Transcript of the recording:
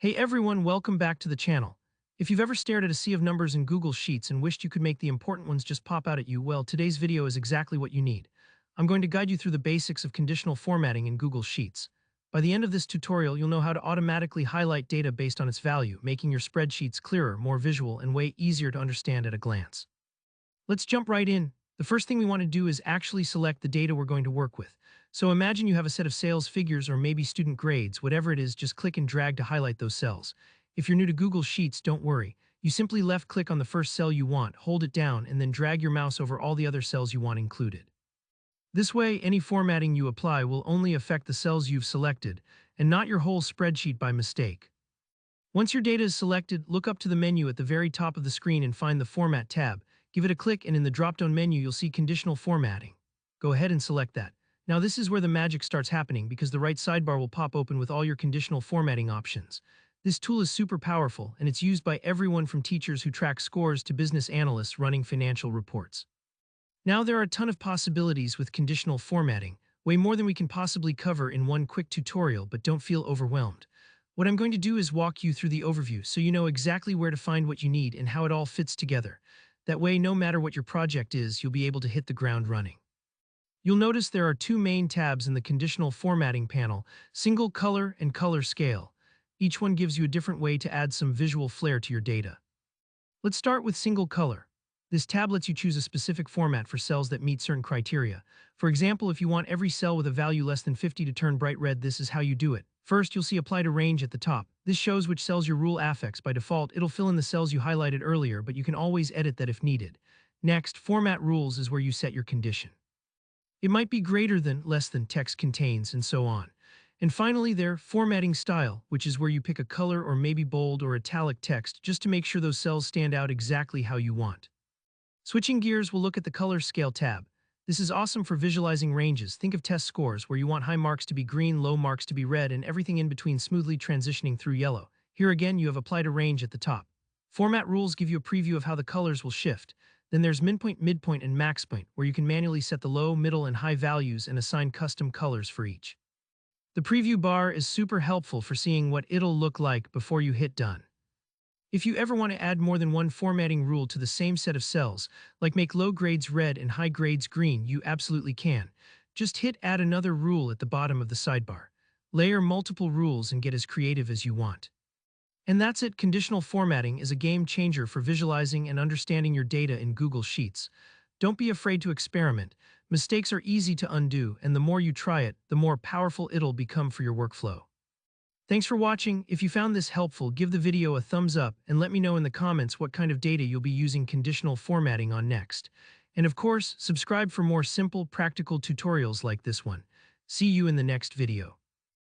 Hey everyone, welcome back to the channel. If you've ever stared at a sea of numbers in Google Sheets and wished you could make the important ones just pop out at you, well, today's video is exactly what you need. I'm going to guide you through the basics of conditional formatting in Google Sheets. By the end of this tutorial, you'll know how to automatically highlight data based on its value, making your spreadsheets clearer, more visual, and way easier to understand at a glance. Let's jump right in. The first thing we want to do is actually select the data we're going to work with. So imagine you have a set of sales figures or maybe student grades, whatever it is, just click and drag to highlight those cells. If you're new to Google Sheets, don't worry. You simply left-click on the first cell you want, hold it down, and then drag your mouse over all the other cells you want included. This way, any formatting you apply will only affect the cells you've selected, and not your whole spreadsheet by mistake. Once your data is selected, look up to the menu at the very top of the screen and find the Format tab. Give it a click, and in the drop-down menu, you'll see Conditional Formatting. Go ahead and select that. Now this is where the magic starts happening because the right sidebar will pop open with all your conditional formatting options. This tool is super powerful, and it's used by everyone from teachers who track scores to business analysts running financial reports. Now there are a ton of possibilities with conditional formatting, way more than we can possibly cover in one quick tutorial, but don't feel overwhelmed. What I'm going to do is walk you through the overview so you know exactly where to find what you need and how it all fits together. That way, no matter what your project is, you'll be able to hit the ground running. You'll notice there are two main tabs in the conditional formatting panel, Single Color and Color Scale. Each one gives you a different way to add some visual flair to your data. Let's start with Single Color. This tab lets you choose a specific format for cells that meet certain criteria. For example, if you want every cell with a value less than 50 to turn bright red, this is how you do it. First, you'll see Apply to Range at the top. This shows which cells your rule affects. By default, it'll fill in the cells you highlighted earlier, but you can always edit that if needed. Next, Format Rules is where you set your condition. It might be greater than, less than, text contains, and so on. And finally there, Formatting Style, which is where you pick a color or maybe bold or italic text just to make sure those cells stand out exactly how you want. Switching gears, we'll look at the Color Scale tab. This is awesome for visualizing ranges. Think of test scores, where you want high marks to be green, low marks to be red, and everything in between smoothly transitioning through yellow. Here again, you have Apply to Range at the top. Format Rules give you a preview of how the colors will shift. Then there's Midpoint, Midpoint, and Max Point, where you can manually set the low, middle, and high values and assign custom colors for each. The preview bar is super helpful for seeing what it'll look like before you hit Done. If you ever want to add more than one formatting rule to the same set of cells, like make low grades red and high grades green, you absolutely can. Just hit Add Another Rule at the bottom of the sidebar. Layer multiple rules and get as creative as you want. And that's it. Conditional formatting is a game changer for visualizing and understanding your data in Google Sheets. Don't be afraid to experiment. Mistakes are easy to undo, and the more you try it, the more powerful it'll become for your workflow. Thanks for watching. If you found this helpful, give the video a thumbs up and let me know in the comments what kind of data you'll be using conditional formatting on next. And of course, subscribe for more simple, practical tutorials like this one. See you in the next video.